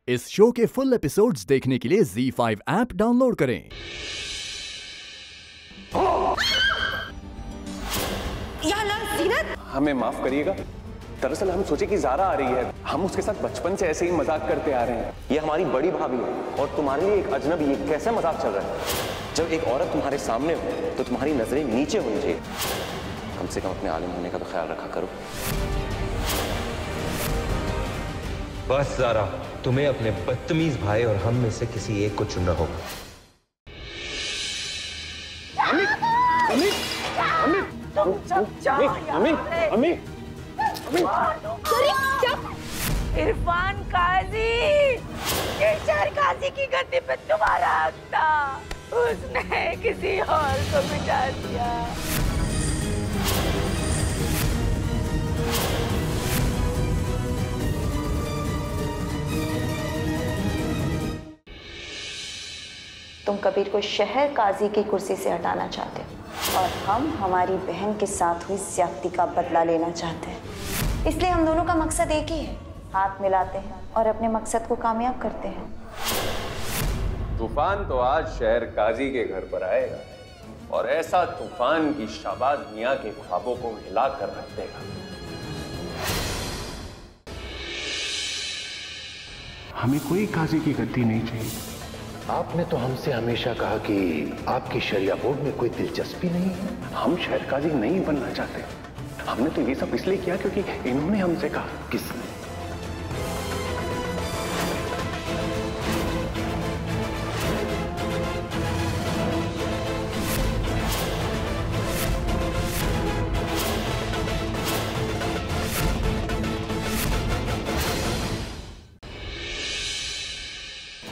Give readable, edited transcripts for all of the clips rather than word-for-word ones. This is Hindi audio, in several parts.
इस शो के फुल एपिसोड्स देखने के लिए ZEE5 ऐप डाउनलोड करें। या अल्लाह ज़ीनत, हमें माफ करिएगा। दरअसल हम सोचे कि ज़ारा आ रही है, हम उसके साथ बचपन से ऐसे ही मजाक करते आ रहे हैं। ये हमारी बड़ी भाभी है और तुम्हारे लिए एक अजनबी, ये कैसा मजाक चल रहा है? जब एक औरत तुम्हारे सामने हो तो तुम्हारी नजरें नीचे होनी चाहिए। कम से कम अपने आलिम होने का तो ख्याल रखा करो। बस ज़ारा, तुम्हें अपने बदतमीज भाई और हम में से किसी एक को चुनना होगा। इरफान काजी, केशर काजी की गद्दी पे तुम्हारा हक था, उसने किसी और को बिठा दिया। तुम कबीर को शहर काजी की कुर्सी से हटाना चाहते हो और हम हमारी बहन के साथ हुई ज्यादती का बदला लेना चाहते हैं। इसलिए हम दोनों का मकसद एक ही है, हाथ मिलाते हैं और अपने मकसद को कामयाब करते हैं। तूफान तो आज शहर काजी के घर पर आएगा और ऐसा तूफान की शाहबाज मियां के ख्वाबों को हिला कर रख देगा। हमें कोई काजी की गद्दी नहीं चाहिए। आपने तो हमसे हमेशा कहा कि आपकी शरिया बोर्ड में कोई दिलचस्पी नहीं है। हम शहर काजी नहीं बनना चाहते। हमने तो ये सब इसलिए किया क्योंकि इन्होंने हमसे कहा। किसने?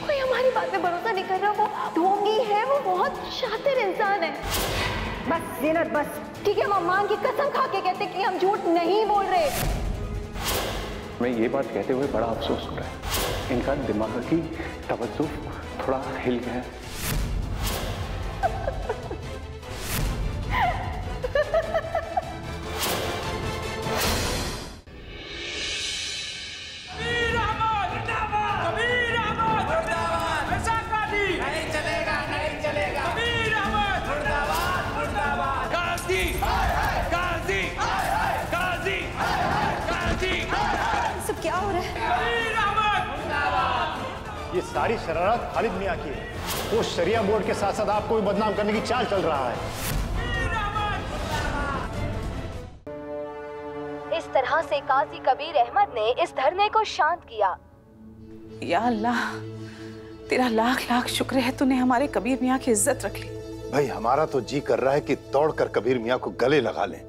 कोई हमारी बात पे भरोसा नहीं कर रहा। वो ढोंगी है, वो बहुत शातिर इंसान है। बस ज़ीनत, बस ठीक है, हम अम्मान की कसम खा के कहते कि हम झूठ नहीं बोल रहे। मैं ये बात कहते हुए बड़ा अफसोस हो रहा है। इनका दिमाग की तवज्जो थोड़ा हिल गया है। क्या हो रहा है? ये सारी शरारत खालिद मियां की है। वो शरिया बोर्ड के साथ साथ आपको भी बदनाम करने की चाल चल रहा है। इस तरह से काजी कबीर अहमद ने इस धरने को शांत किया। या अल्लाह, तेरा लाख लाख शुक्र है, तूने हमारे कबीर मियां की इज्जत रख ली। भाई हमारा तो जी कर रहा है कि दौड़कर कबीर मियां को गले लगा लें।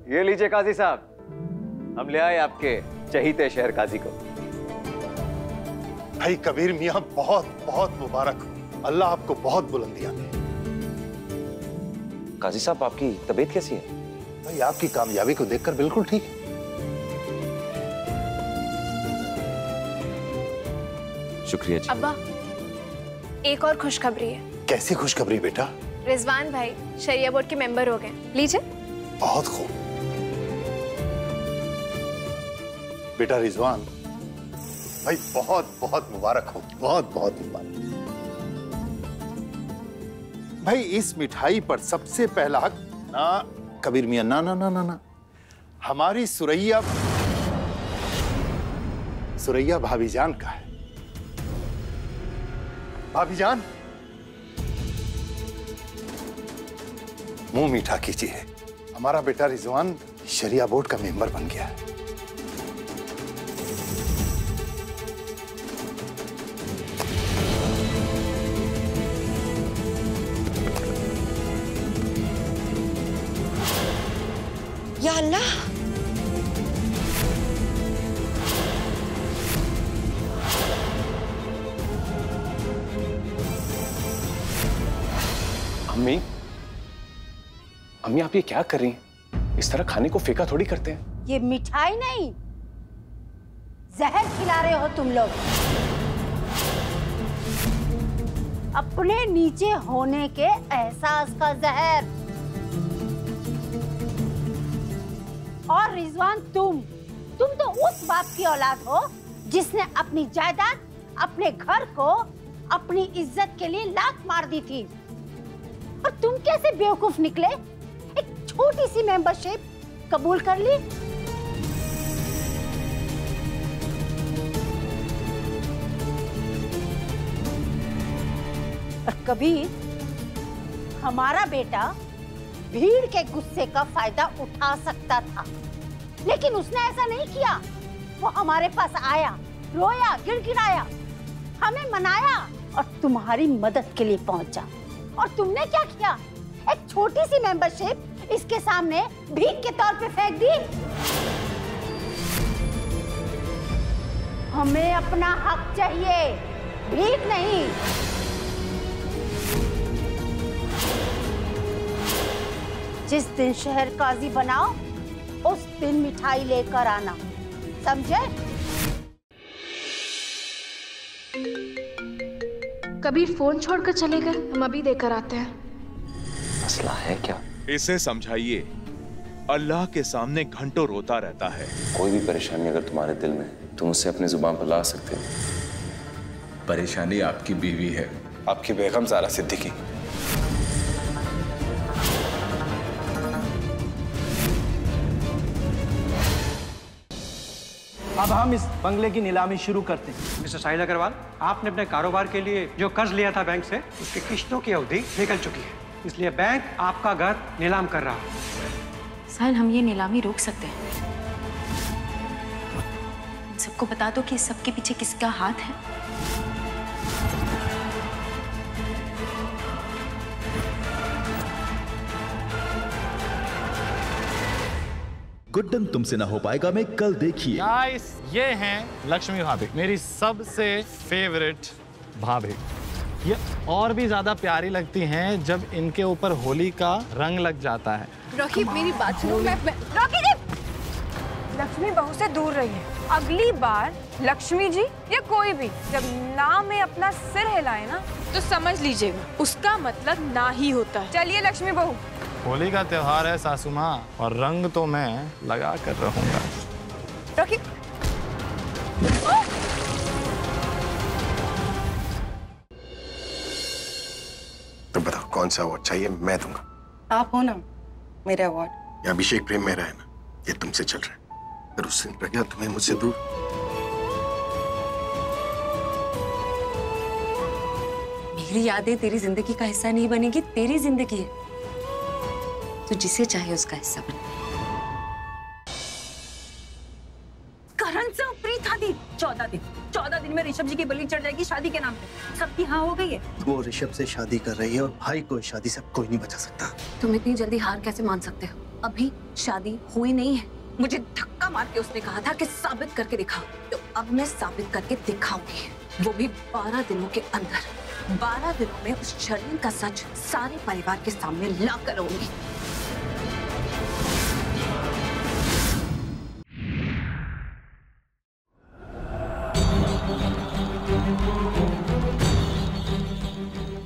ये लीजिए काजी साहब, हम ले आए आपके चहीते शहर काजी को। भाई कबीर मियां बहुत बहुत मुबारक हो। अल्लाह आपको बहुत बुलंदियां दे। काजी साहब, आपकी तबीयत कैसी है? भाई आपकी कामयाबी को देखकर बिल्कुल ठीक है। शुक्रिया जी। अब्बा, एक और खुशखबरी है। कैसी खुशखबरी बेटा? रिजवान भाई शरिया बोर्ड के मेंबर हो गए। लीजिए। बहुत खूब बेटा रिजवान भाई, बहुत बहुत मुबारक हो। बहुत बहुत मुबारक। भाई इस मिठाई पर सबसे पहला हक ना कबीर मियां, ना ना ना ना ना, हमारी सुरैया भाभी जान का है। भाभी जान, मुंह मीठा कीजिए। हमारा बेटा रिजवान शरिया बोर्ड का मेंबर बन गया है। या अल्लाह, अम्मी, अम्मी आप ये क्या कर रही हैं? इस तरह खाने को फेंका थोड़ी करते हैं। ये मिठाई नहीं, जहर खिला रहे हो तुम लोग। अपने नीचे होने के एहसास का जहर। और रिजवान, तुम तो उस बाप की औलाद हो जिसने अपनी जायदाद, अपने घर को अपनी इज्जत के लिए लात मार दी थी। और तुम कैसे बेवकूफ निकले, एक छोटी सी मेंबरशिप कबूल कर ली। और कभी हमारा बेटा भीड़ के गुस्से का फायदा उठा सकता था, लेकिन उसने ऐसा नहीं किया। वो हमारे पास आया, रोया, गिड़गिड़ाया, हमें मनाया और तुम्हारी मदद के लिए पहुंचा। और तुमने क्या किया? एक छोटी सी मेंबरशिप इसके सामने भीख के तौर पे फेंक दी। हमें अपना हक चाहिए, भीख नहीं। जिस दिन शहर काजी बनाओ उस दिन मिठाई लेकर आना, समझे? कबीर फोन छोड़कर चले गए, हम अभी देकर आते हैं। मसला है क्या? इसे समझाइए, अल्लाह के सामने घंटों रोता रहता है। कोई भी परेशानी अगर तुम्हारे दिल में, तुम उसे अपनी जुबान पर ला सकते हो। परेशानी आपकी बीवी है, आपकी बेगम ज़ारा सिद्दीकी। अब हम इस बंगले की नीलामी शुरू करते हैं। मिस्टर साहिल अग्रवाल, आपने अपने कारोबार के लिए जो कर्ज लिया था बैंक से, उसकी किश्तों की अवधि निकल चुकी है, इसलिए बैंक आपका घर नीलाम कर रहा है। साहिल, हम ये नीलामी रोक सकते हैं। सबको बता दो कि सबके पीछे किसका हाथ है। गुड्डन तुमसे ना हो पाएगा में कल देखिए। गाइस, ये हैं लक्ष्मी भाभी, मेरी सबसे फेवरेट भाभी। ये और भी ज्यादा प्यारी लगती हैं जब इनके ऊपर होली का रंग लग जाता है। रॉकी, मेरी बात सुनो। रॉकी जी, लक्ष्मी बहू से दूर रहिए। अगली बार लक्ष्मी जी या कोई भी जब ना में अपना सिर हिलाए ना, तो समझ लीजिएगा उसका मतलब ना ही होता है। चलिए लक्ष्मी बहू। होली का त्योहार है सासू माँ, और रंग तो मैं लगा कर रहूंगा। रॉकी, तो बताओ कौन सा अवार्ड चाहिए, मैं दूंगा। आप हो ना मेरे अवार्ड। ये अभिषेक प्रेम मेरा है ना, ये तुमसे चल रहा है। अगर उससे निकल गया तुम्हें मुझसे दूर। मेरी यादें तेरी जिंदगी का हिस्सा नहीं बनेगी, तेरी जिंदगी है, तो जिसे चाहे उसका हिस्सा बने। करण से प्रीत आदि 14 दिन में ऋषभ जी की बलि चढ़ जाएगी शादी के नाम पे। सबकी हाँ हो गई है। वो ऋषभ से शादी कर रही है और भाई को इस शादी से कोई नहीं बचा सकता। तुम इतनी जल्दी हार कैसे मान सकते हो? अभी शादी हुई नहीं है। मुझे धक्का मार के उसने कहा था कि साबित करके दिखाओ, तो अब मैं साबित करके दिखाऊंगी, वो भी 12 दिनों के अंदर। 12 दिनों में उस शर्मिन का सच सारे परिवार के सामने ला कर रहूंगी।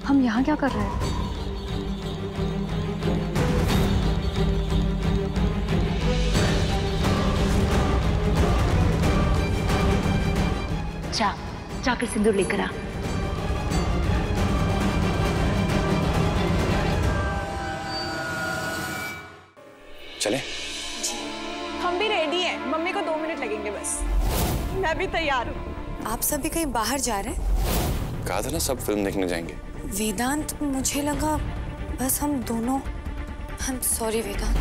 हम यहाँ क्या कर रहे हैं? जाकर सिंदूर लेकर आ। चले? हम भी रेडी हैं। मम्मी को 2 मिनट लगेंगे बस। मैं भी तैयार हूँ। आप सभी कहीं बाहर जा रहे हैं? कहा था ना सब फिल्म देखने जाएंगे। वेदांत, मुझे लगा बस हम दोनों। आई एम सॉरी वेदांत।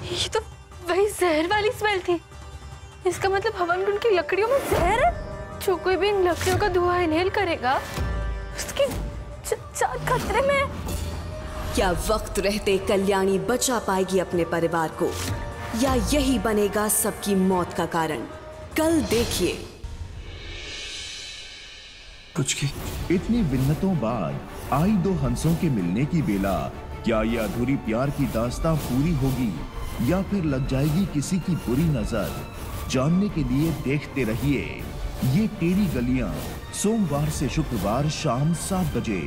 ये तो वही जहर वाली स्मेल थी। इसका मतलब हवन कुंड की लकड़ियों में जहर है। जो कोई भी इन लकड़ियों का धुआं इनहेल करेगा, उसकी जान खतरे में। क्या वक्त रहते कल्याणी बचा पाएगी अपने परिवार को, या यही बनेगा सबकी मौत का कारण? कल देखिए। कुछ की इतनी मिन्नतों बाद आई 2 हंसों के मिलने की बेला। क्या ये अधूरी प्यार की दास्तां पूरी होगी या फिर लग जाएगी किसी की बुरी नजर? जानने के लिए देखते रहिए ये तेरी गलियां, सोमवार से शुक्रवार शाम 7 बजे।